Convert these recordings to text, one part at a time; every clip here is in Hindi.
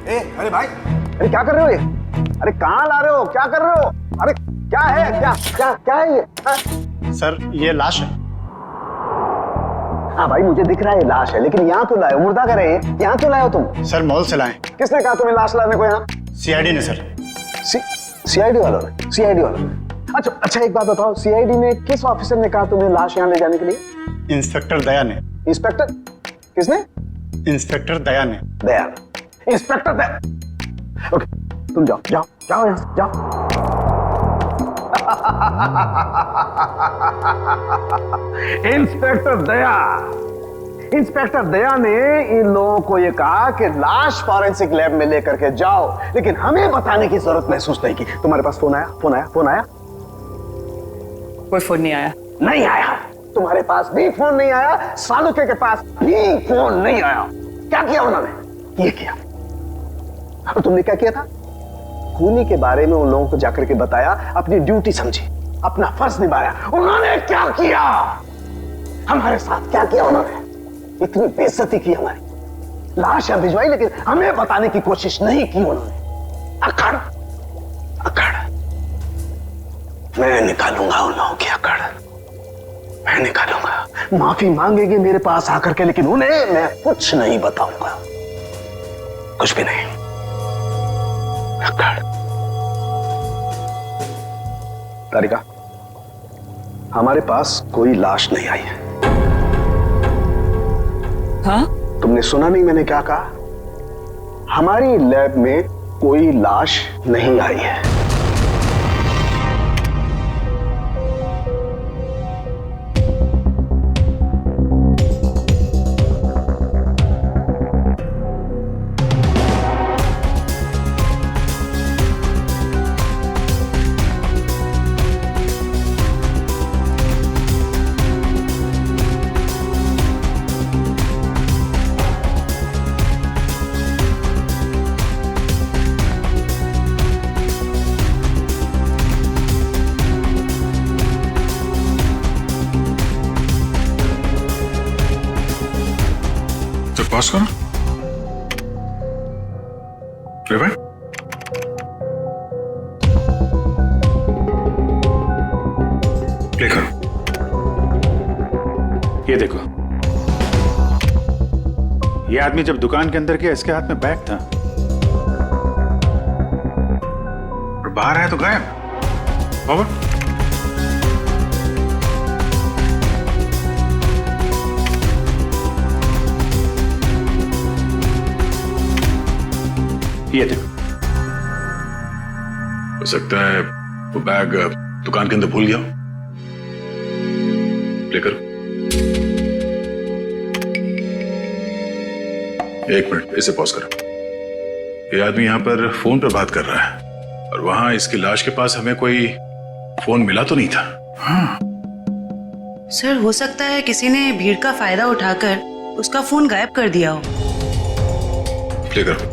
अरे भाई, अरे क्या कर रहे हो ये? अरे कहाँ ला रहे हो? क्या कर रहे हो? अरे क्या है? क्या क्या क्या है ये? सर ये लाश है। हाँ भाई, मुझे दिख रहा है ये लाश है, लेकिन यहाँ क्यों लाए हो? मुर्दा कर रहे हैं, यहाँ क्यों लाए हो तुम? सर मॉल से लाए। किसने कहा तुम्हें लाश लाने को यहाँ? सीआईडी ने सर। सीआईडी वालों ने? सीआईडी वालों ने? अच्छा एक बात बताओ, सीआईडी में किस ऑफिसर ने कहा तुम्हें लाश यहाँ ले जाने के लिए? इंस्पेक्टर दया ने। इंस्पेक्टर? किसने? इंस्पेक्टर दया ने। दया? इंस्पेक्टर दया? ओके, तुम जाओ जाओ जाओ यहाँ से, जाओ। इंस्पेक्टर दया, इंस्पेक्टर दया ने इन लोगों को ये कहा कि लाश फॉरेंसिक लैब में लेकर के जाओ, लेकिन हमें बताने की जरूरत महसूस नहीं की। तुम्हारे पास फोन आया? फोन आया? फोन आया? कोई फोन नहीं आया। नहीं आया? तुम्हारे पास भी फोन नहीं आया? सालुके के पास भी फोन नहीं आया? क्या किया उन्होंने? ये किया। और तुमने क्या किया था? खूनी के बारे में उन लोगों को जाकर के बताया, अपनी ड्यूटी समझी, अपना फर्ज निभाया। उन्होंने क्या किया? हमारे साथ क्या किया उन्होंने? इतनी बेइज्जती की हमारी, लाशें भिजवाई, लेकिन हमें बताने की कोशिश नहीं की उन्होंने। अकड़ अकड़, मैं निकालूंगा उन लोगों की अकड़, मैं निकालूंगा। माफी मांगेगी मेरे पास आकर के, लेकिन उन्हें मैं कुछ नहीं बताऊंगा, कुछ भी नहीं। तारिका, हमारे पास कोई लाश नहीं आई है। हाँ? तुमने सुना नहीं मैंने क्या कहा? हमारी लैब में कोई लाश नहीं आई है। पॉज करो। रिवाइंड। प्ले करो। ये देखो, ये आदमी जब दुकान के अंदर गया, इसके हाथ में बैग था और बाहर आया तो गायब। फॉरवर्ड। ये देखो। हो सकता है वो बैग दुकान के अंदर भूल गया हो। प्ले करो। 1 मिनट, इसे पॉज करो। ये आदमी यहां पर फोन पर बात कर रहा है और वहां इसकी लाश के पास हमें कोई फोन मिला तो नहीं था। हाँ सर, हो सकता है किसी ने भीड़ का फायदा उठाकर उसका फोन गायब कर दिया हो। प्ले करो।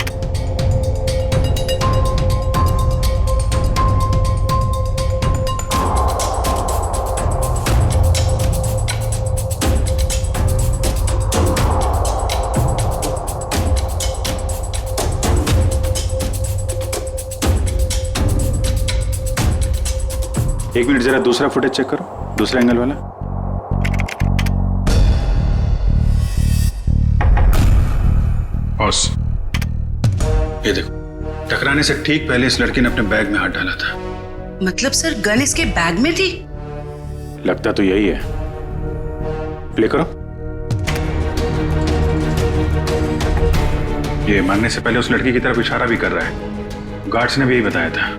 एक मिनट, जरा दूसरा फुटेज चेक करो, दूसरा एंगल वाला। बॉस, ये देखो, टकराने से ठीक पहले इस लड़की ने अपने बैग में हाथ डाला था। मतलब सर, गन इसके बैग में थी? लगता तो यही है। प्ले करो। ये मारने से पहले उस लड़की की तरफ इशारा भी कर रहा है। गार्ड्स ने भी यही बताया था।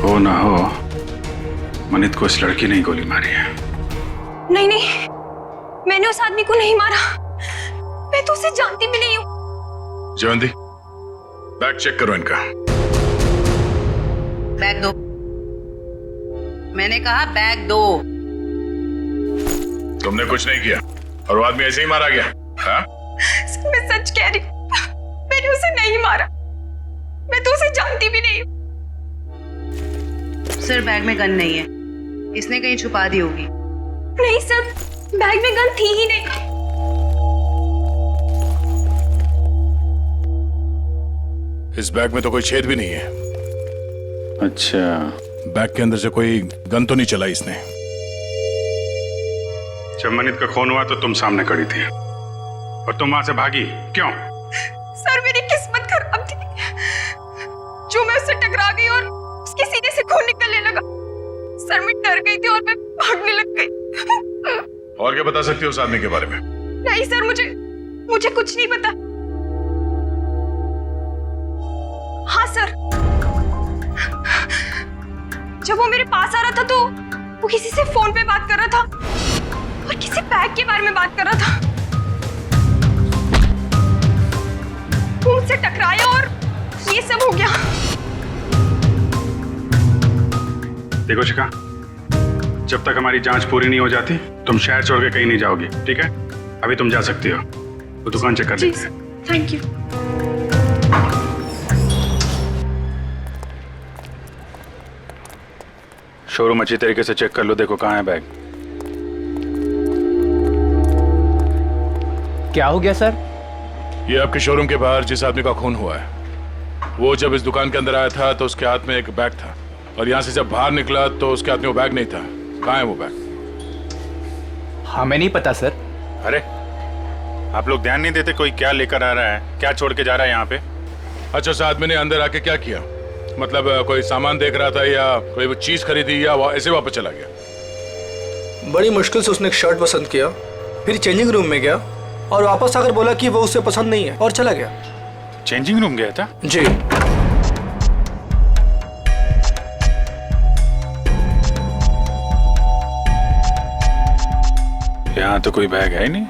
हो ना हो, मनित को इस लड़की ने ही गोली मारी है। नहीं नहीं, मैंने उस आदमी को नहीं मारा, मैं तो उसे जानती भी नहीं हूँ। जयवंती, बैग चेक करो इनका। बैग दो। मैंने कहा बैग दो। तुमने कुछ नहीं किया और वो आदमी ऐसे ही मारा गया। हाँ? मैं सच कह रही हूँ, मैंने उसे नहीं मारा, मैं तो उसे जानती भी नहीं हूँ। सर, बैग में गन नहीं है, इसने कहीं छुपा दी होगी। नहीं सर, बैग में गन थी ही नहीं। इस बैग में तो कोई छेद भी नहीं है। अच्छा, बैग के अंदर से कोई गन तो नहीं चला इसने? जब मनित का खून हुआ तो तुम सामने खड़ी थी और तुम वहां से भागी क्यों? सर मेरी किस्मत खराब थी जो मैं उससे टकरा गई और उसके सीने से खून निकलने लगा। सर मैं डर गई थी और मैं भागने लग गई। और क्या बता सकती हो उस आदमी के बारे में? नहीं सर, मुझे कुछ नहीं पता। हाँ सर, जब वो मेरे पास आ रहा था तो वो किसी से फोन पे बात कर रहा था और किसी बैग के बारे में बात कर रहा था। वो मुझसे टकराया और ये सब हो गया। देखो शिखा, जब तक हमारी जांच पूरी नहीं हो जाती तुम शहर छोड़ के कहीं नहीं जाओगी, ठीक है? अभी तुम जा सकती हो, वो दुकान चेक कर लेते हैं। Thank you. शोरूम अच्छी तरीके से चेक कर लो, देखो कहाँ है बैग। क्या हो गया सर? ये आपके शोरूम के बाहर जिस आदमी का खून हुआ है, वो जब इस दुकान के अंदर आया था तो उसके हाथ में एक बैग था, और यहाँ से जब बाहर निकला तो उसके हाथ में वो बैग नहीं था। कहाँ है वो बैग? हमें नहीं पता सर। अरे आप लोग ध्यान नहीं देते कोई क्या लेकर आ रहा है, क्या छोड़ के जा रहा है यहाँ पे? अच्छा, उस आदमी ने अंदर आके क्या किया? मतलब कोई सामान देख रहा था या कोई वो चीज खरीदी या ऐसे वापस चला गया? बड़ी मुश्किल से उसने एक शर्ट पसंद किया, फिर चेंजिंग रूम में गया और वापस आकर बोला कि वो उससे पसंद नहीं है और चला गया। चेंजिंग रूम गया था? जी। यहाँ तो कोई बैग है ही नहीं।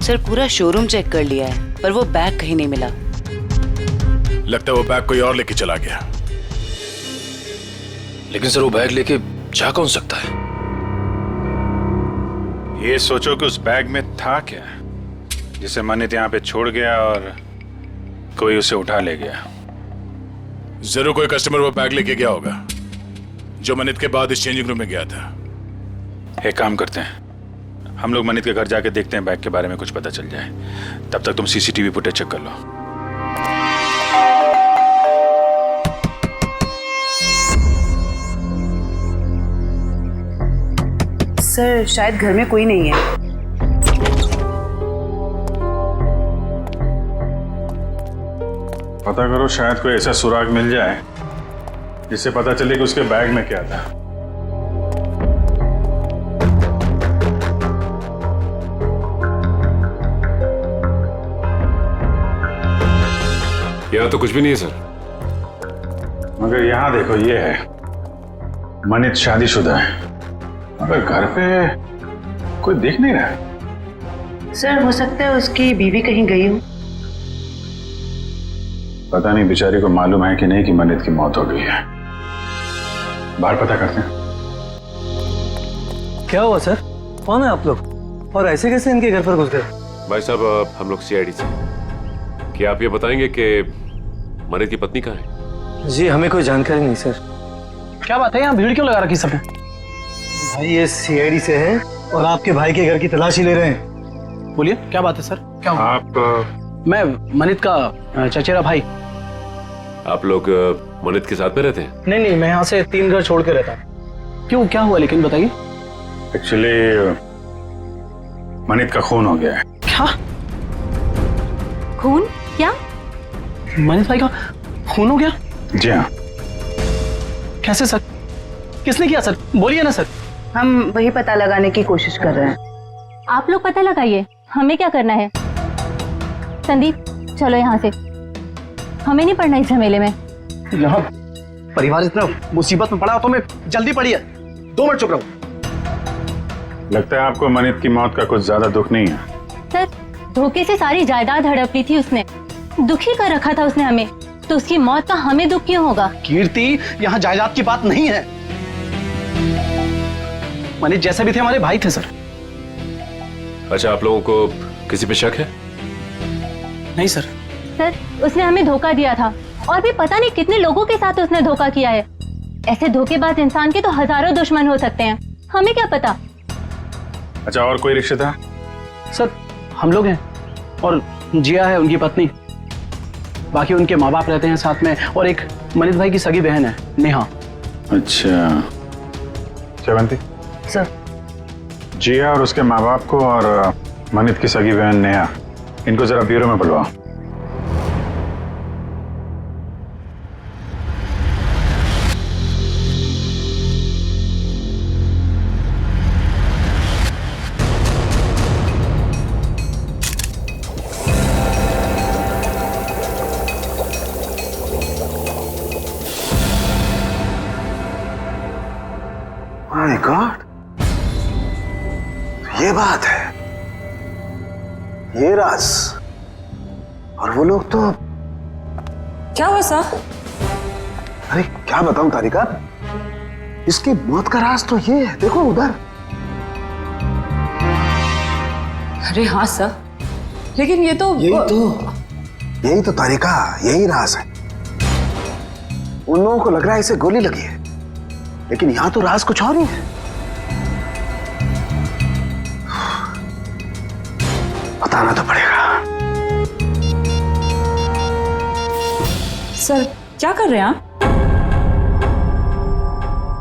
सर पूरा शोरूम चेक कर लिया है पर वो बैग कहीं नहीं मिला। लगता है वो बैग कोई और लेके चला गया। लेकिन सर वो बैग लेके जा कौन सकता है? ये सोचो कि उस बैग में था क्या जिसे मनित यहाँ पे छोड़ गया और कोई उसे उठा ले गया। जरूर कोई कस्टमर वो बैग लेके गया होगा जो मनित के बाद इस चेंजिंग रूम में गया था। एक काम करते हैं, हम लोग मनित के घर जाके देखते हैं, बैग के बारे में कुछ पता चल जाए। तब तक तुम सीसीटीवी फुटेज चेक कर लो। सर शायद घर में कोई नहीं है। पता करो, शायद कोई ऐसा सुराग मिल जाए जिससे पता चले कि उसके बैग में क्या था। यहाँ तो कुछ भी नहीं है सर। मगर यहाँ देखो, ये है मनित शादीशुदा है, मगर घर पे कोई दिख नहीं रहा। सर हो सकता है उसकी बीवी कहीं गई हो। पता नहीं बेचारी को मालूम है कि नहीं कि मनित की मौत हो गई है। बाहर पता करते हैं। क्या हुआ सर? कौन है आप लोग और ऐसे कैसे इनके घर पर घुस गए? भाई साहब, हम लोग सीआईडी से। क्या आप ये बताएंगे कि मनित की पत्नी कहाँ है? जी हमें कोई जानकारी नहीं सर। क्या बात है, यहाँ भीड़ क्यों लगा रखी सबने? भाई ये सीआईडी से है और आपके भाई के घर की तलाशी ले रहे हैं। बोलिए क्या बात है सर, क्या हुआ? आप मैं मनित का चचेरा भाई। आप लोग मनित के साथ में रहते हैं? नहीं, मैं यहाँ से 3 घर छोड़ के रहता हूँ। क्यों, क्या हुआ लेकिन बताइए। एक्चुअली मनित का खून हो गया है। क्या खून? क्या? मनित भाई का खून हो गया? जी हाँ। कैसे सर? किसने किया सर? बोलिए ना सर। हम वही पता लगाने की कोशिश कर रहे हैं। आप लोग पता लगाइए, हमें क्या करना है। संदीप चलो यहाँ से, हमें नहीं पड़ना इस झमेले में। यहाँ परिवार इतना मुसीबत में पड़ा तो मैं जल्दी पड़ी है। 2 मिनट चुप रहो। लगता है आपको मनित की मौत का कुछ ज्यादा दुख नहीं है। सर धोखे से सारी जायदाद हड़प ली थी उसने, दुखी कर रखा था उसने हमें, तो उसकी मौत का हमें दुख क्यों होगा? कीर्ति, यहाँ जायदाद की बात नहीं है। मनीष जैसे भी थे हमारे भाई थे सर। अच्छा, आप लोगों को किसी पे शक है? नहीं सर। सर उसने हमें धोखा दिया था और भी पता नहीं कितने लोगों के साथ उसने धोखा किया है। ऐसे धोखेबाज इंसान के तो हजारों दुश्मन हो सकते हैं, हमें क्या पता। अच्छा, और कोई रिश्तेदार? सर हम लोग हैं और जिया है उनकी पत्नी, बाकी उनके माँ बाप रहते हैं साथ में, और एक मनीष भाई की सगी बहन है नेहा। अच्छा सेवंती सर। जिया और उसके माँ बाप को और मनित की सगी बहन नेहा, इनको जरा ब्यूरो में बुलवाओ। माय गॉड, ये बात है, ये राज, और वो लोग तो। क्या हुआ सर? अरे क्या बताऊं तारिका, इसकी मौत का राज तो ये है, देखो उधर। अरे हाँ सर, लेकिन ये तो यही तो तारिका, यही राज है। उन लोगों को लग रहा है इसे गोली लगी है, लेकिन यहां तो राज कुछ और ही है। बताना तो पड़ेगा। सर क्या कर रहे हैं आप?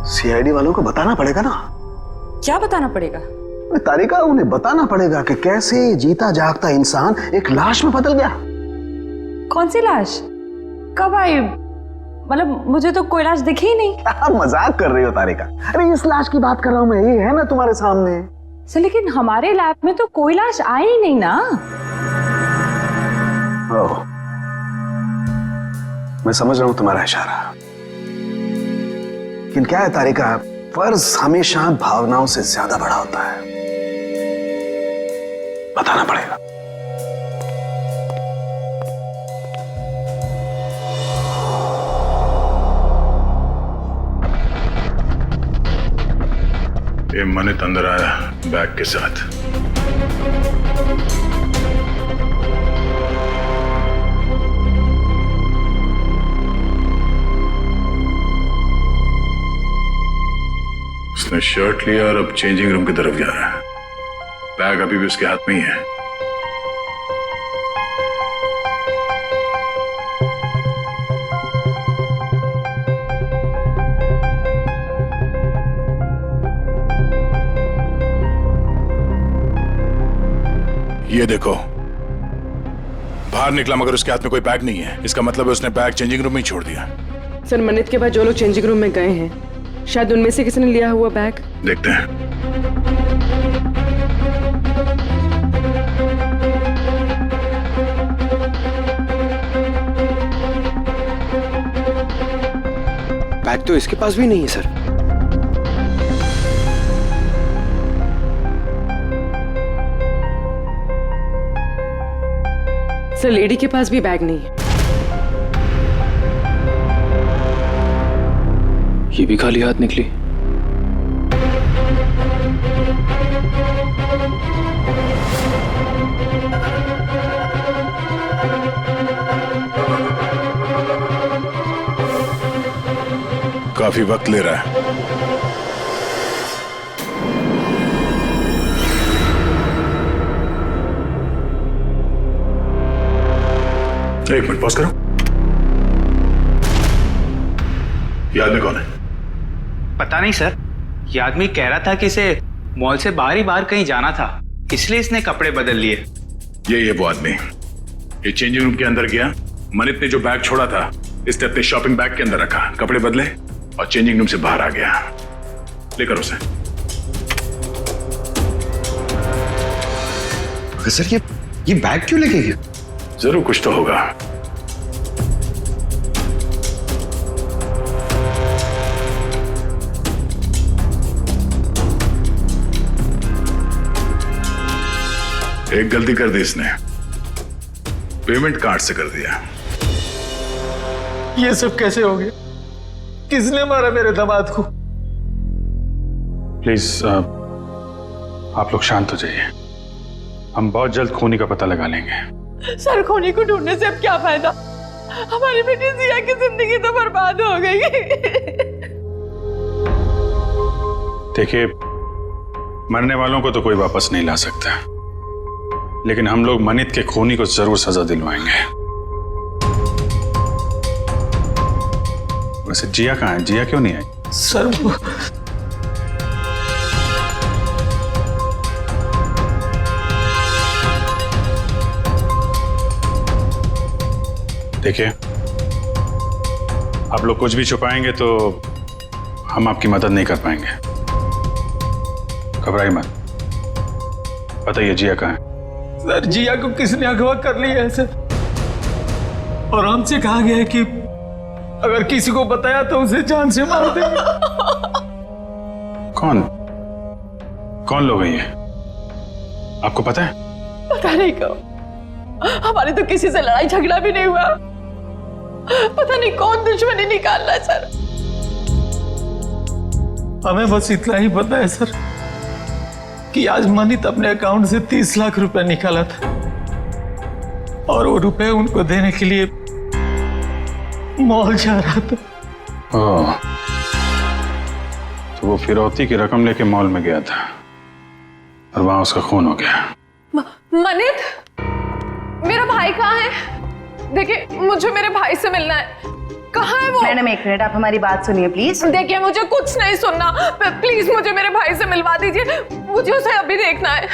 सीआईडी वालों को बताना पड़ेगा ना। क्या बताना पड़ेगा? तारिका, उन्हें बताना पड़ेगा कि कैसे जीता जागता इंसान एक लाश में बदल गया। कौन सी लाश? कब आई? मतलब मुझे तो कोई लाश दिखी ही नहीं। आप मजाक कर रही हो तारिका? अरे इस लाश की बात कर रहा हूं मैं, ये है ना तुम्हारे सामने। सर लेकिन हमारे लैब में तो कोई लाश आई ही नहीं ना। ओह, मैं समझ रहा हूं तुम्हारा इशारा, लेकिन क्या है तारिका, फर्ज हमेशा भावनाओं से ज्यादा बड़ा होता है। बताना पड़ेगा। ये मनित अंदर आया बैग के साथ। उसने शर्ट लिया और अब चेंजिंग रूम की तरफ जा रहा है। बैग अभी भी उसके हाथ में ही है। ये देखो, बाहर निकला मगर उसके हाथ में कोई बैग नहीं है। इसका मतलब है उसने बैग चेंजिंग रूम में ही छोड़ दिया। सर मनित के बाद जो लोग चेंजिंग रूम में गए हैं, शायद उनमें से किसी ने लिया हुआ बैग। देखते हैं। बैग तो इसके पास भी नहीं है सर। सर लेडी के पास भी बैग नहीं है। ये भी खाली हाथ निकली। काफी वक्त ले रहा है। एक मिनट पॉज करो। ये आदमी कौन है? पता नहीं सर, ये आदमी कह रहा था कि इसे मॉल से बाहर ही बाहर कहीं जाना था, इसलिए इसने कपड़े बदल लिए। ये वो आदमी। ये चेंजिंग रूम के अंदर गया, मनित ने जो बैग छोड़ा था इसने अपने शॉपिंग बैग के अंदर रखा, कपड़े बदले और चेंजिंग रूम से बाहर आ गया। लेकर उसे। सर ये बैग क्यों लेके गया? जरूर कुछ तो होगा। एक गलती कर दी इसने, पेमेंट कार्ड से कर दिया। ये सब कैसे हो गया? किसने मारा मेरे दामाद को? प्लीज आप लोग शांत हो जाइए। हम बहुत जल्द खूनी का पता लगा लेंगे। सर खूनी को ढूंढने से अब क्या फायदा? हमारी बेटी जिया की जिंदगी तो बर्बाद हो गई। देखिए, मरने वालों को तो कोई वापस नहीं ला सकता, लेकिन हम लोग मनित के खूनी को जरूर सजा दिलवाएंगे। वैसे जिया कहाँ है? जिया क्यों नहीं आई? सर वो देखिए, आप लोग कुछ भी छुपाएंगे तो हम आपकी मदद नहीं कर पाएंगे। घबराइए मत, बताइए जिया कहाँ है? सर जिया को किसने अगवा कर लिया है सर, और हमसे कहा गया है कि अगर किसी को बताया तो उसे जान से मार देंगे। कौन लोग हैं ये? आपको पता है? पता नहीं कब, हमारे तो किसी से लड़ाई झगड़ा भी नहीं हुआ। पता नहीं कौन दुश्मनी निकाल रहा है सर। हमें बस इतना ही पता है सर कि आज मनित अपने अकाउंट से 30 लाख रुपए निकाला था और वो रुपए उनको देने के लिए मॉल जा रहा था। ओह, तो वो फिरौती की रकम लेके मॉल में गया था और वहां उसका खून हो गया। मनित, मेरा भाई कहाँ है? देखिए, मुझे मेरे भाई से मिलना है। कहाँ है वो? मैडम एक मिनट, आप हमारी बात सुनिए प्लीज। देखिए, मुझे कुछ नहीं सुनना, प्लीज मुझे मेरे भाई से मिलवा दीजिए, मुझे उसे अभी देखना है।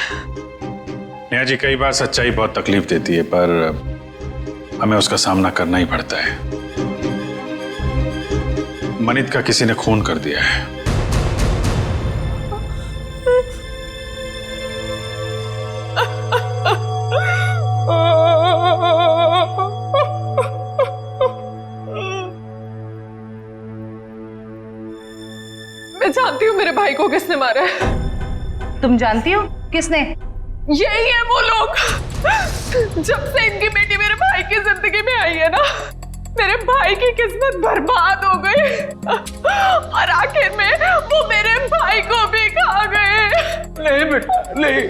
नेहा जी, कई बार सच्चाई बहुत तकलीफ देती है, पर हमें उसका सामना करना ही पड़ता है। मनित का किसी ने खून कर दिया है। मैं जानती हूँ मेरे भाई को किसने मारा है। तुम जानती हो किसने? यही है वो लोग। जब से इनकी बेटी मेरे भाई की जिंदगी में आई है ना, मेरे भाई की किस्मत बर्बाद हो गई और आखिर में वो मेरे भाई को भी खा गए। नहीं बेटा नहीं।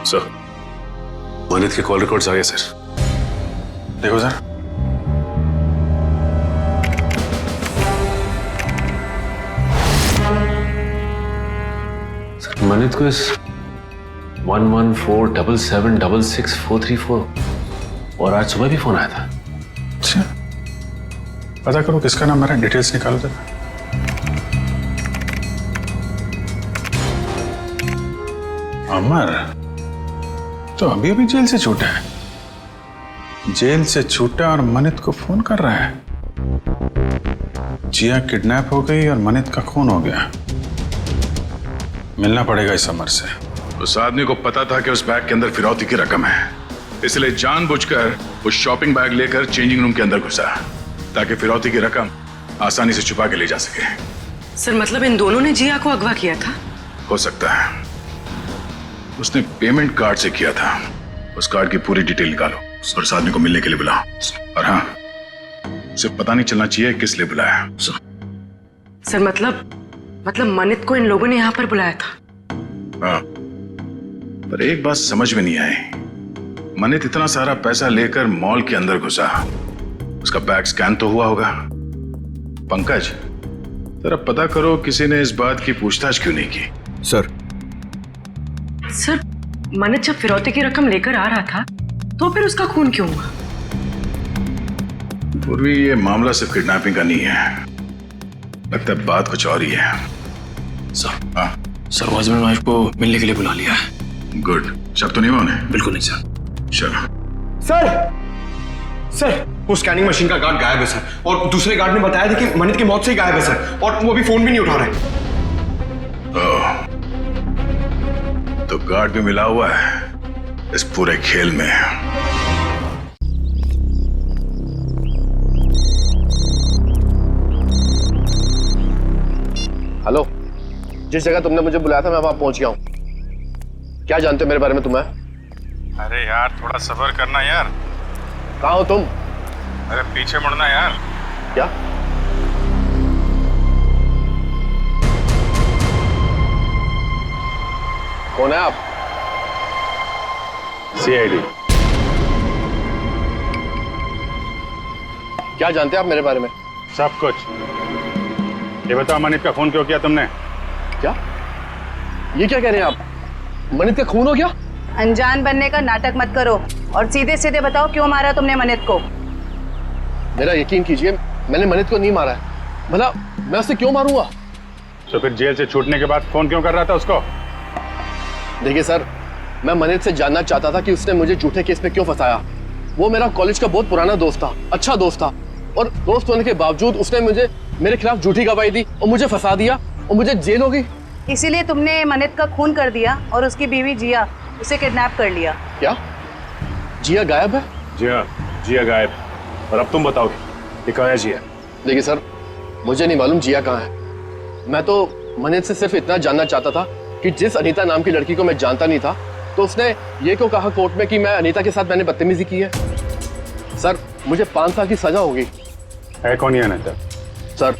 सर, मनित के कॉल रिकॉर्ड्स आ गए सर। देखो सर, मनित को इस 1147766434 और आज सुबह भी फोन आया था। अच्छा, पता करो किसका नंबर है, डिटेल्स निकालो जरा। अमर तो अभी अभी जेल से छूटा है। जेल से छूटा और मनित को फोन कर रहा है। जिया किडनैप हो गई और मनित का खून हो गया। मिलना पड़ेगा इस अमर से। उस आदमी को पता था कि उस बैग के अंदर फिरौती की रकम है, इसलिए जानबूझकर उस शॉपिंग बैग लेकर चेंजिंग रूम के अंदर घुसा ताकि फिरौती की रकम आसानी से छुपा के ले जा सके। सर मतलब इन दोनों ने जिया को अगवा किया था? हो सकता है। उसने पेमेंट कार्ड से किया था। उस कार्ड की पूरी डिटेल निकालो और उस आदमी को मिलने के लिए बुलाओ। और हाँ, उसे पता नहीं चलना चाहिए किस लिए बुलाया। सर मतलब मनित को इन लोगों ने यहाँ पर बुलाया था? हाँ, पर एक बात समझ में नहीं आई। मनित इतना सारा पैसा लेकर मॉल के अंदर घुसा, उसका बैग स्कैन तो हुआ होगा। पंकज, जरा पता करो किसी ने इस बात की पूछताछ क्यों नहीं की। सर मनित जब फिरौती की रकम लेकर आ रहा था तो फिर उसका खून क्यों हुआ? पूर्वी, ये मामला सिर्फ किडनैपिंग का नहीं है, लगता है बात कुछ और ही है। सर वो हस्बैंड वाइफ को मिलने के लिए बुला लिया है। गुड, शक तो नहीं हुआ उन्हें? बिल्कुल नहीं सर। चलो। सर वो स्कैनिंग मशीन का गार्ड गायब है सर, और दूसरे गार्ड ने बताया था कि मनित की मौत से ही गायब है सर, और वो अभी फोन भी नहीं उठा रहे। तो गार्ड भी मिला हुआ है इस पूरे खेल में। हेलो, जिस जगह तुमने मुझे बुलाया था मैं वहां पहुंच गया हूं। क्या जानते हो मेरे बारे में तुम्हें? अरे यार, थोड़ा सब्र करना यार। कहाँ हो तुम? अरे पीछे मुड़ना यार। क्या? कौन है आप? सीआईडी। क्या जानते हैं आप मेरे बारे में? सब कुछ। ये बताओ, मनित का खून क्यों किया तुमने? क्या? ये क्या कह रहे हैं आप? मनित का खून हो गया? अनजान बनने का नाटक मत करो और सीधे सीधे बताओ क्यों मारा तुमने मनित को। मेरा यकीन कीजिए, मैंने मनित को नहीं मारा है। भला मैं उसे क्यों मारूंगा? तो फिर जेल से छूटने के बाद फोन क्यों कर रहा था उसको? देखिए सर, मैं मनित से जानना चाहता था कि उसने मुझे झूठे केस में क्यों फंसाया। वो मेरा कॉलेज का बहुत पुराना दोस्त था, अच्छा दोस्त था, और दोस्त होने के बावजूद उसने मेरे खिलाफ झूठी गवाही दी और मुझे फंसा दिया और मुझे जेल हो गई। इसीलिए तुमने मनित का खून कर दिया और उसकी बीवी जिया उसे किडनैप कर लिया। क्या जिया गायब है? जिया गायब। और अब तुम बताओ कि कहाँ है जिया? देखिए सर, मुझे नहीं मालूम जिया कहाँ है। मैं तो मनित से सिर्फ इतना जानना चाहता था कि जिस अनीता नाम की लड़की को मैं जानता नहीं था, तो उसने ये क्यों कहा कोर्ट में कि मैं अनीता के साथ मैंने बदतमीजी की है। सर, मुझे 5 साल की सजा होगी। है कौन ये अनीता? सर,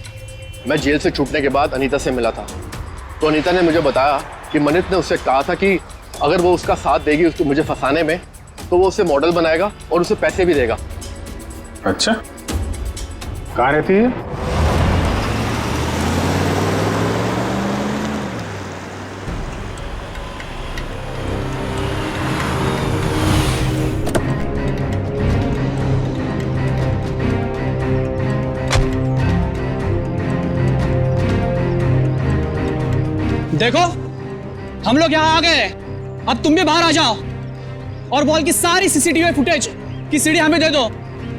मैं जेल से छूटने के बाद अनीता से मिला था, तो अनीता ने मुझे बताया कि मनित ने उससे कहा था कि अगर वो उसका साथ देगी उसको मुझे फंसाने में, तो वो उसे मॉडल बनाएगा और उसे पैसे भी देगा। अच्छा, कहाँ रहती है? देखो, हम लोग यहाँ आ गए, अब तुम भी बाहर आ जाओ और मॉल की सारी सीसीटीवी फुटेज की सीडी हमें दे दो।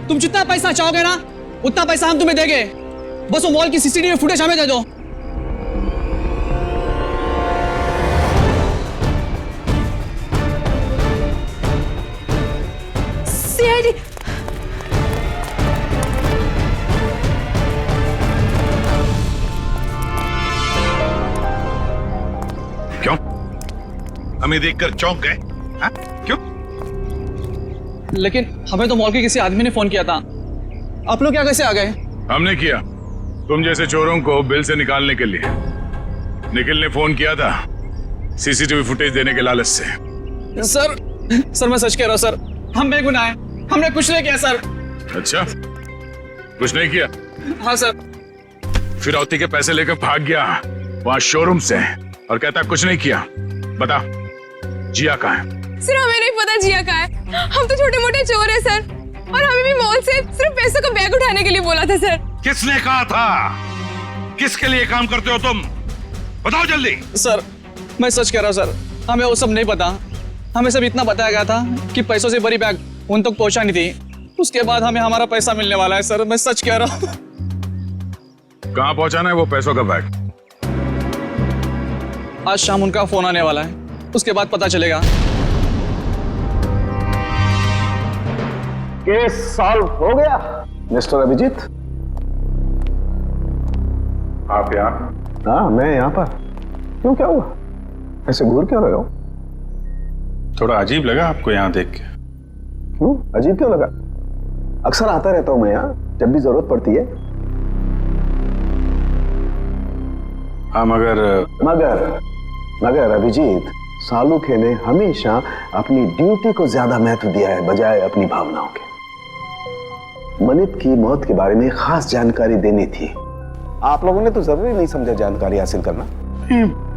तुम जितना पैसा चाहोगे ना, उतना पैसा हम तुम्हें देंगे। बस वो मॉल की सीसीटीवी फुटेज हमें दे दो। सीआईडी क्यों? हमें देखकर चौंक गए? हाँ? क्यों? लेकिन हमें तो मॉल के किसी आदमी ने फोन किया था। आप लोग क्या कैसे आ गए? हमने किया, तुम जैसे चोरों को बिल से निकालने के लिए। निखिल ने फोन किया था सीसीटीवी फुटेज देने के लालच से। सर मैं सच कह रहा हूँ सर, हम बेगुनाह हैं, हमने कुछ नहीं किया सर। अच्छा, कुछ नहीं किया? हाँ सर। फिरौती के पैसे लेकर भाग गया वहां शोरूम से और कहता कुछ नहीं किया। बता, जिया कहाँ है? सर हमें नहीं पता जिया कहाँ है, हम तो छोटे मोटे चोर हैं सर, और हमें भी मॉल से सिर्फ पैसों का बैग उठाने के लिए बोला था सर। किसने कहा था? किसके लिए काम करते हो तुम? बताओ जल्दी। सर मैं सच कह रहा हूँ सर, हमें वो सब नहीं पता। हमें सब इतना बताया गया था कि पैसों से बड़ी बैग उन तक पहुंचा नहीं थी, उसके बाद हमें हमारा पैसा मिलने वाला है। सर मैं सच कह रहा हूँ। कहाँ पहुंचाना है वो पैसों का बैग? आज शाम उनका फोन आने वाला है, उसके बाद पता चलेगा। केस सॉल्व हो गया मिस्टर अभिजीत। आप यहाँ? हाँ, मैं यहाँ पर। क्यों, क्या हुआ? ऐसे घूर क्यों रहे हो? थोड़ा अजीब लगा आपको यहाँ देख के। क्यों अजीब क्यों लगा? अक्सर आता रहता हूं मैं यहाँ जब भी जरूरत पड़ती है। हाँ, मगर अभिजीत, सालुखे ने हमेशा अपनी ड्यूटी को ज्यादा महत्व दिया है बजाय अपनी भावनाओं के। मनित की मौत के बारे में खास जानकारी देनी थी, आप लोगों ने तो जरूरी नहीं समझा जानकारी हासिल करना।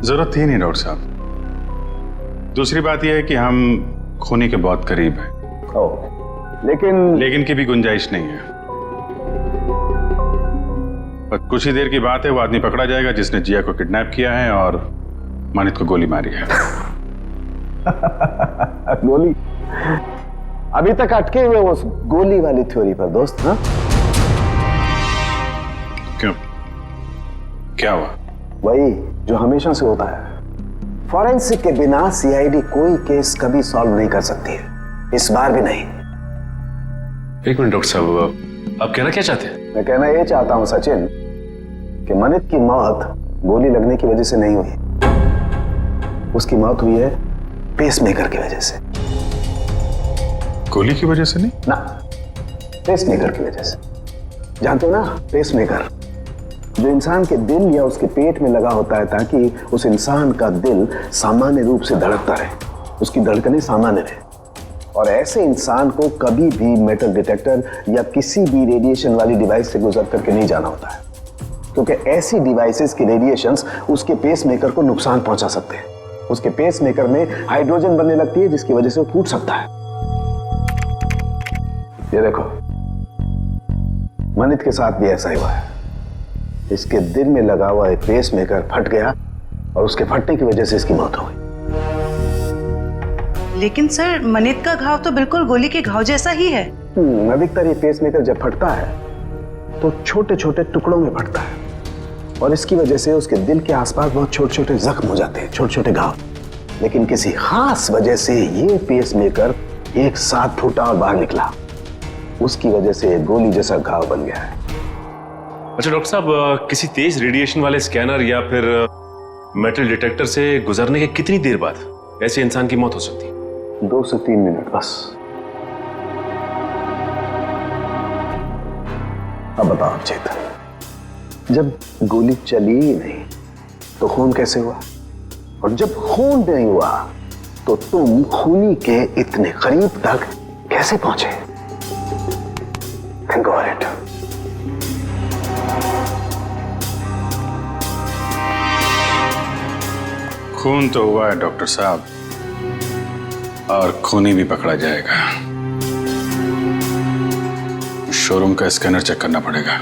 जरूरत थी नहीं डॉक्टर साहब। दूसरी बात यह है कि हम खूनी के बहुत करीब हैं। लेकिन की भी गुंजाइश नहीं है। पर कुछ ही देर की बात है, वो आदमी पकड़ा जाएगा जिसने जिया को किडनैप किया है और मनित को गोली मारी है। गोली? अभी तक अटके हुए उस गोली वाली थ्योरी पर दोस्त। हाँ, क्यों, क्या हुआ? वही जो हमेशा से होता है, फॉरेंसिक के बिना सीआईडी कोई केस कभी सॉल्व नहीं कर सकती है, इस बार भी नहीं। एक मिनट डॉक्टर साहब, आप कहना क्या चाहते हैं? मैं कहना ये चाहता हूं सचिन कि मनित की मौत गोली लगने की वजह से नहीं हुई, उसकी मौत हुई है पेसमेकर की वजह से। गोली की वजह से नहीं ना, पेसमेकर की वजह से। जानते हो ना, पेसमेकर जो इंसान के दिल या उसके पेट में लगा होता है ताकि उस इंसान का दिल सामान्य रूप से धड़कता रहे, उसकी धड़कनें सामान्य रहे। और ऐसे इंसान को कभी भी मेटल डिटेक्टर या किसी भी रेडिएशन वाली डिवाइस से गुजर करके नहीं जाना होता है, क्योंकि ऐसी डिवाइसेस की रेडिएशंस उसके पेसमेकर को नुकसान पहुंचा सकते हैं। उसके पेसमेकर में हाइड्रोजन बनने लगती है जिसकी वजह से वो फूट सकता है। ये देखो, मनित के साथ भी ऐसा ही हुआ है। इसके दिल में लगा हुआ एक पेसमेकर फट गया और उसके फटने की वजह से इसकी मौत हो गई। लेकिन सर, मनित का घाव तो बिल्कुल गोली के घाव जैसा ही है। अधिकतर ये पेसमेकर जब फटता है तो छोटे छोटे टुकड़ों में फटता है और इसकी वजह से उसके दिल के आसपास बहुत छोटे छोटे जख्म हो जाते हैं, छोटे छोटे घाव। लेकिन किसी खास वजह से ये पेसमेकर एक साथ फूटा और बाहर निकला, उसकी वजह से गोली जैसा घाव बन गया है। अच्छा डॉक्टर साहब, किसी तेज रेडिएशन वाले स्कैनर या फिर मेटल डिटेक्टर से गुजरने के कितनी देर बाद ऐसे इंसान की मौत हो सकती है? 2 से 3 मिनट बस। अब बताओ चेतन, जब गोली चली ही नहीं तो खून कैसे हुआ? और जब खून नहीं हुआ तो तुम खूनी के इतने करीब तक कैसे पहुंचे? Think of it. खून तो हुआ है डॉक्टर साहब, और खूनी भी पकड़ा जाएगा। शोरूम का स्कैनर चेक करना पड़ेगा।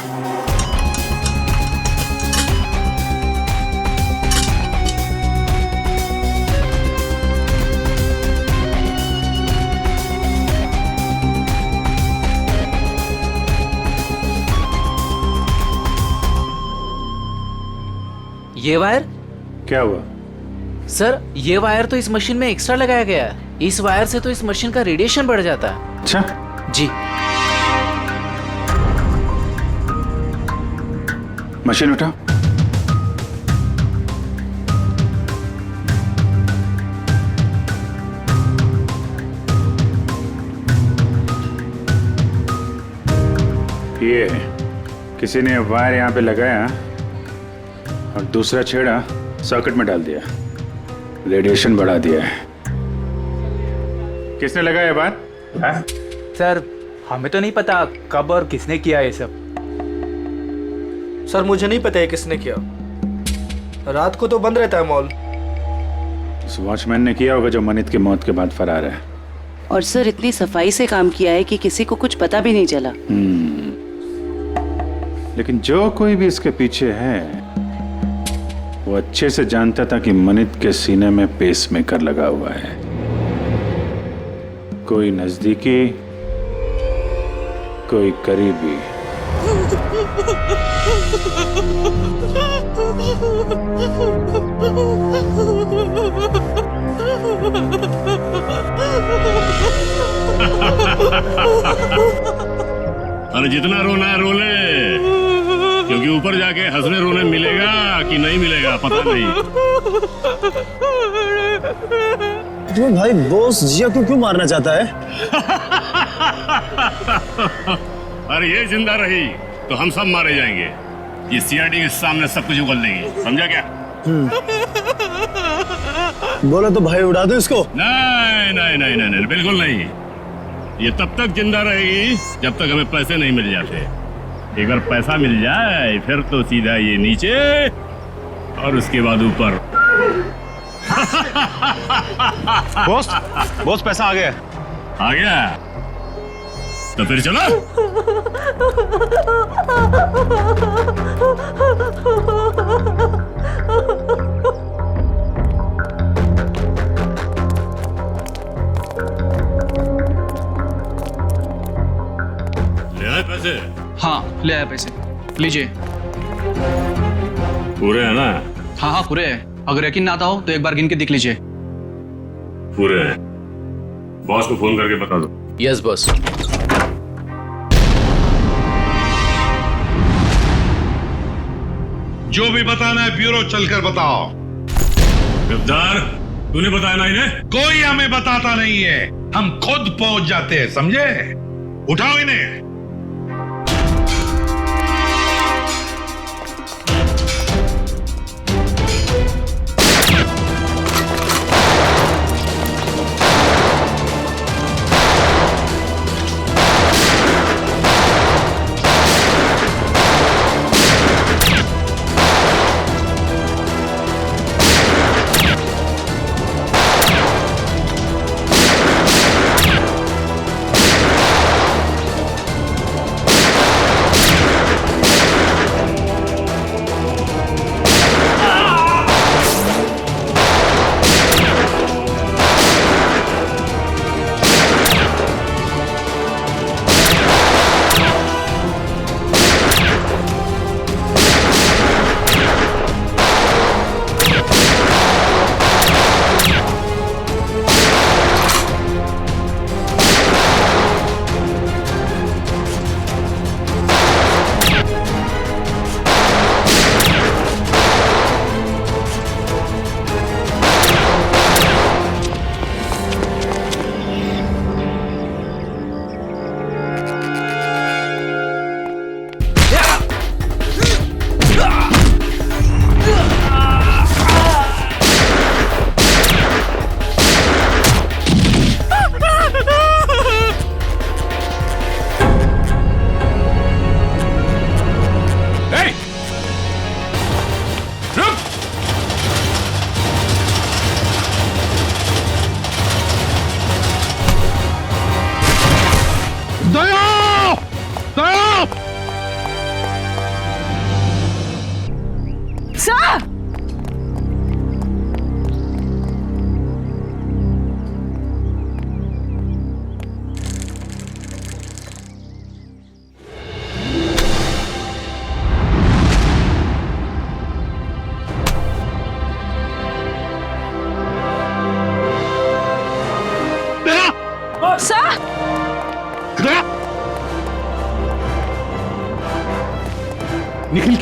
ये वायर क्या हुआ? सर, ये वायर तो इस मशीन में एक्स्ट्रा लगाया गया है। इस वायर से तो इस मशीन का रेडिएशन बढ़ जाता है। अच्छा जी। मशीन उठा। ये किसी ने वायर यहाँ पे लगाया और दूसरा छेड़ा सर्किट में डाल दिया, रेडिएशन बढ़ा दिया है। किसने लगाया ये बात? सर, हमें तो नहीं पता कब और किसने किया ये सब। सर, मुझे नहीं पता है किसने किया। रात को तो बंद रहता है मॉल। उस वॉचमैन ने किया होगा जो मनित की मौत के बाद फरार है। और सर, इतनी सफाई से काम किया है कि किसी को कुछ पता भी नहीं चला। लेकिन जो कोई भी इसके पीछे है वो अच्छे से जानता था कि मनित के सीने में पेसमेकर लगा हुआ है। कोई नजदीकी, कोई करीबी। अरे जितना रोना है रो ले, क्योंकि ऊपर जाके हंसने रोने मिलेगा कि नहीं मिलेगा पता नहीं। तुम्हें भाई बॉस जिया को क्यों मारना चाहता है? अरे ये जिंदा रही तो हम सब मारे जाएंगे। ये सीआईडी के सामने सब कुछ उगल देगी, समझा क्या? बोला तो भाई उड़ा दो इसको। नहीं नहीं नहीं नहीं नहीं, बिल्कुल नहीं। ये तब तक जिंदा रहेगी जब तक हमें पैसे नहीं मिल जाते। एक बार पैसा मिल जाए फिर तो सीधा ये नीचे और उसके बाद ऊपर। बॉस पैसा आ गया। आ गया तो फिर चलो। ले आए पैसे? हाँ, ले आया पैसे, लीजिए। पूरे है ना? हाँ हाँ पूरे है। अगर यकीन ना आता हो तो एक बार गिन के देख लीजिए। पूरे हैं। बॉस को फोन करके बता दो। Yes boss. जो भी बताना है ब्यूरो चलकर बताओ। गद्दार, तूने बताया ना इन्हें? कोई हमें बताता नहीं है, हम खुद पहुंच जाते हैं, समझे? उठाओ इन्हें।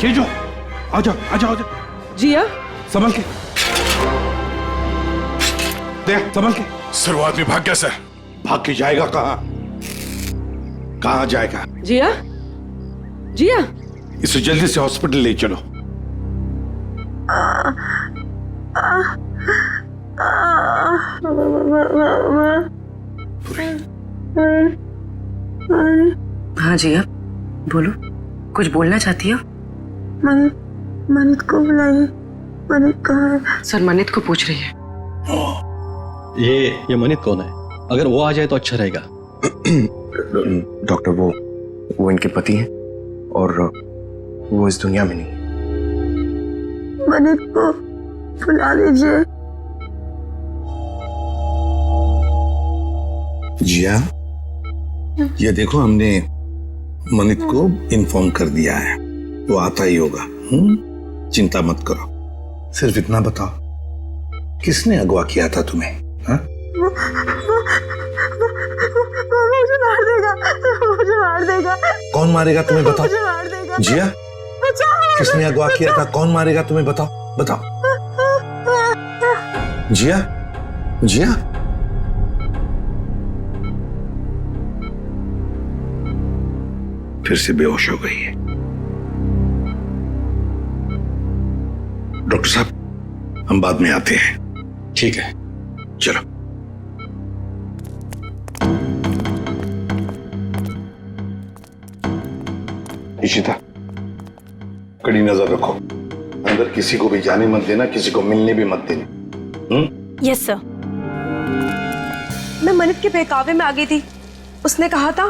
खींचो, आ जाओ आ जाओ आ जाओ। जिया संभल के, देख संभल के। सर वो आदमी भाग गया सर। भाग के जाएगा कहाँ? कहाँ जाएगा? जिया जिया इसे जल्दी से हॉस्पिटल ले चलो। हाँ जिया बोलो, कुछ बोलना चाहती हो? मनित को बुलाइए। मनित कहाँ है? सर मनित को पूछ रही है। ये मनित कौन है? अगर वो आ जाए तो अच्छा रहेगा। डॉक्टर वो इनके पति हैं और वो इस दुनिया में नहीं। मनित को बुला लीजिए। जिया, ये देखो हमने मनित को इन्फॉर्म कर दिया है, वो आता ही होगा। चिंता मत करो। सिर्फ इतना बताओ, किसने अगवा किया था तुम्हें? हा? मुझे मार देगा, मुझे मार देगा। कौन मारेगा तुम्हें बताओ? मुझे मार देगा। जिया, किसने अगवा किया था? कौन मारेगा तुम्हें बताओ? बताओ। जिया, जिया, फिर से बेहोश हो गई है। डॉक्टर साहब, हम बाद में आते हैं। ठीक है, चलो। इशिता, कड़ी नजर रखो। अंदर किसी को भी जाने मत देना, किसी को मिलने भी मत देना। Yes sir. मैं मनित के बहकावे में आ गई थी। उसने कहा था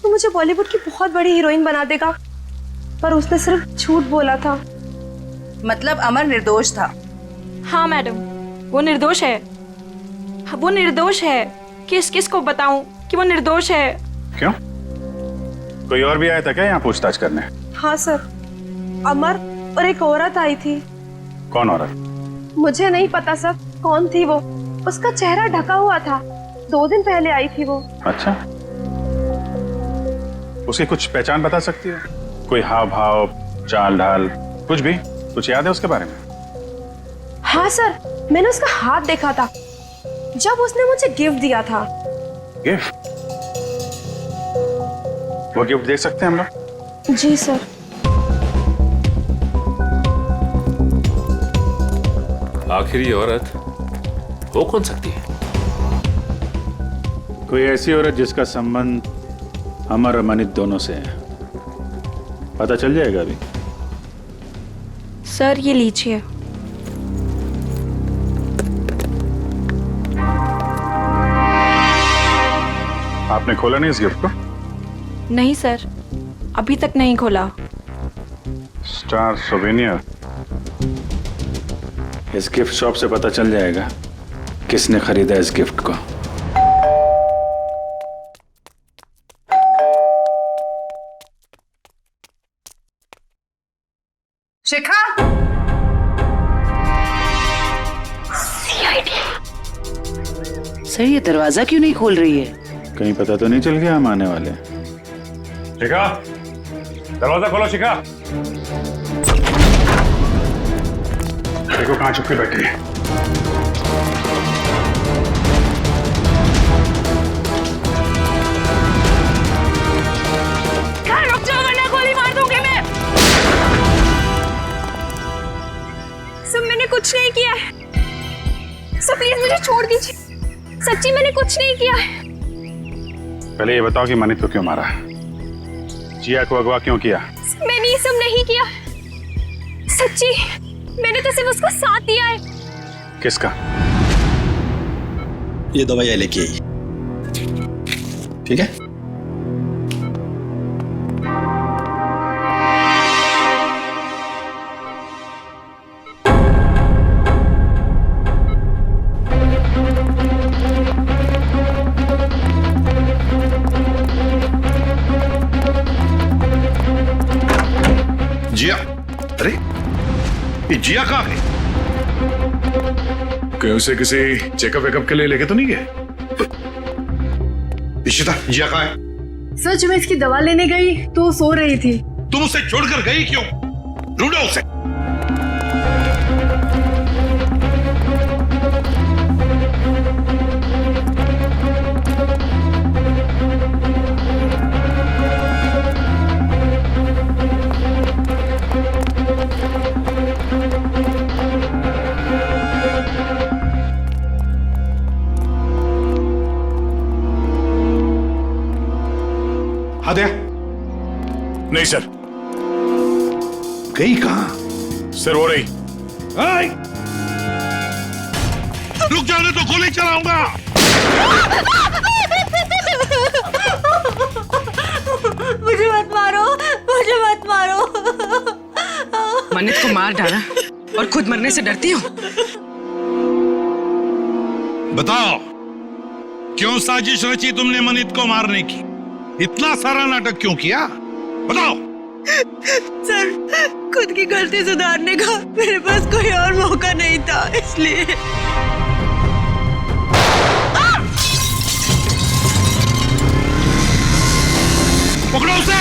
तो मुझे बॉलीवुड की बहुत बड़ी हीरोइन बना देगा, पर उसने सिर्फ झूठ बोला था। मतलब अमर निर्दोष था? हाँ मैडम, वो निर्दोष है। वो निर्दोष है। किस को बताऊं कि वो निर्दोष है? क्यों, कोई और भी आया था क्या यहाँ पूछताछ करने? हाँ सर, अमर और एक औरत आई थी। कौन औरत? मुझे नहीं पता सर कौन थी वो। उसका चेहरा ढका हुआ था। 2 दिन पहले आई थी वो। अच्छा, उसकी कुछ पहचान बता सकती है? कोई हाव भाव, चाल ढाल, कुछ भी? कुछ याद है उसके बारे में? हाँ सर, मैंने उसका हाथ देखा था जब उसने मुझे गिफ्ट दिया था। गिफ्ट? वो गिफ्ट देख सकते हैं हम लोग? जी सर। आखिर ये औरत हो कौन सकती है? कोई ऐसी औरत जिसका संबंध अमर और मनित दोनों से है। पता चल जाएगा अभी। सर ये लीजिए। आपने खोला नहीं इस गिफ्ट को? नहीं सर, अभी तक नहीं खोला। Star souvenir. इस गिफ्ट शॉप से पता चल जाएगा किसने खरीदा इस गिफ्ट को। शिखा, सर ये दरवाजा क्यों नहीं खोल रही है? कहीं पता तो नहीं चल गया हम आने वाले? शिखा, दरवाजा खोलो। शिखा, देखो कहां छुप के बैठी है। रुक जाओ वरना गोली मार दूंगी मैं। सब मैंने कुछ नहीं किया है। सब प्लीज मुझे छोड़ दीजिए। सच्ची मैंने कुछ नहीं किया है। पहले ये बताओ कि मनित को क्यों मारा? जिया को अगवा क्यों किया? मैंने ये सब नहीं किया। सच्ची मैंने तो सिर्फ उसका साथ दिया है। किसका? ये दवाइयाँ लेके आई, ठीक है? जिया, अरे ये जिया कहाँ है? कहीं उसे किसी चेकअप वेकअप के लिए लेके तो नहीं गए? इशिता, जिया कहाँ है? सच में इसकी दवा लेने गई तो सो रही थी। तुम उसे छोड़कर गई क्यों? ढूंढो उसे। आद्या? नहीं सर। गई कहां? सर वो रही। रुक जाने तो गोली चलाऊंगा। मुझे मत मारो, मुझे मत मारो। मन्नत को मार डाला और खुद मरने से डरती हो? बताओ, क्यों साजिश रची तुमने मनित को मारने की? इतना सारा नाटक क्यों किया? बताओ। सर, खुद की गलती सुधारने का मेरे पास कोई और मौका नहीं था, इसलिए। पकड़ो उसे।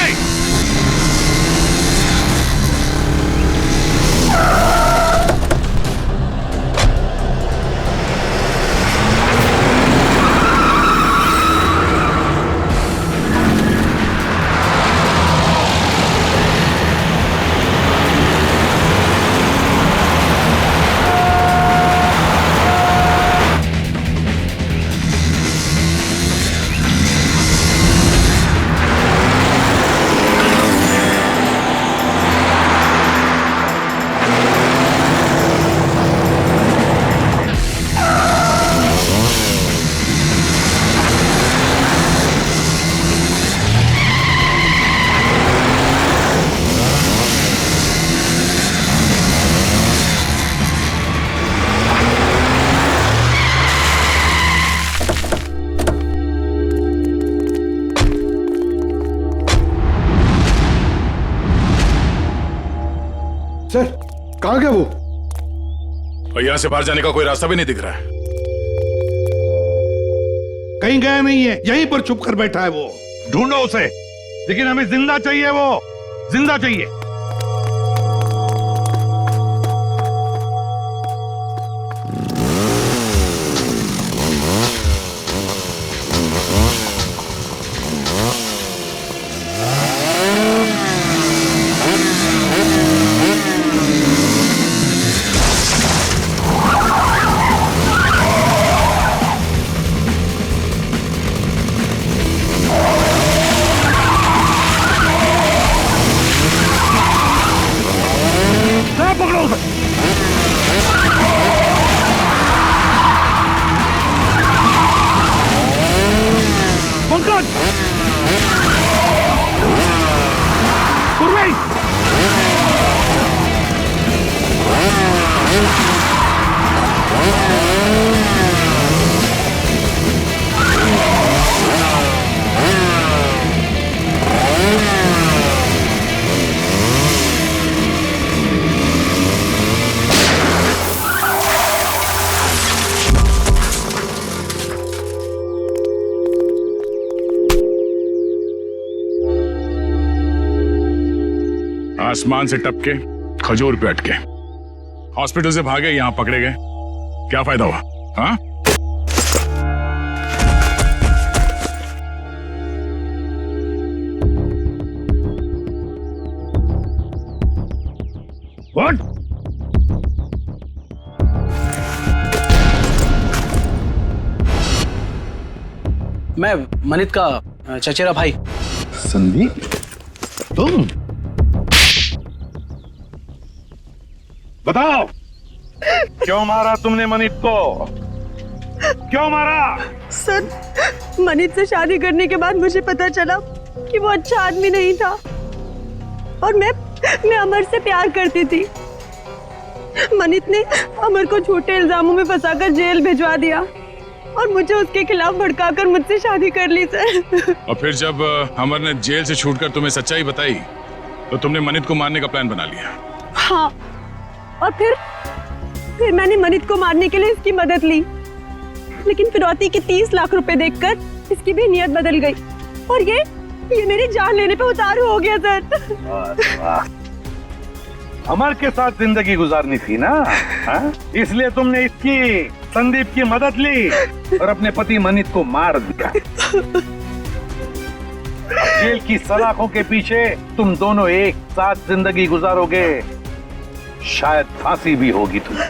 सर, कहाँ गया वो? और यहाँ से बाहर जाने का कोई रास्ता भी नहीं दिख रहा है। कहीं गया नहीं है, यहीं पर छुप कर बैठा है वो। ढूंढो उसे, लेकिन हमें जिंदा चाहिए, वो जिंदा चाहिए। आसमान से टपके खजूर पे अटके, हॉस्पिटल से भागे, यहां पकड़े गए, क्या फायदा हुआ? हाँ? What? मैं मनित का चचेरा भाई। संदीप, तुम? बताओ, क्यों मारा तुमने मनित को? क्यों मारा? सर, मनित से शादी करने के बाद मुझे पता चला कि वो अच्छा आदमी नहीं था और मैं अमर से प्यार करती थी। मनित ने अमर को झूठे इल्जामों में फंसाकर जेल भिजवा दिया और मुझे उसके खिलाफ भड़काकर मुझसे शादी कर ली सर। और फिर जब अमर ने जेल से छूटकर तुम्हें सच्चाई बताई तो तुमने मनित को मारने का प्लान बना लिया। हाँ, और फिर मैंने मनित को मारने के लिए इसकी मदद ली, लेकिन फिरौती के 30 लाख रुपए देखकर इसकी भी नीयत बदल गई और ये मेरी जान लेने पे उतारू हो गया सर। अमर के साथ जिंदगी गुजारनी थी ना, हाँ? इसलिए तुमने इसकी संदीप की मदद ली और अपने पति मनित को मार दिया। अब जेल की सलाखों के पीछे तुम दोनों एक साथ जिंदगी गुजारोगे, शायद फांसी भी होगी तुम्हें।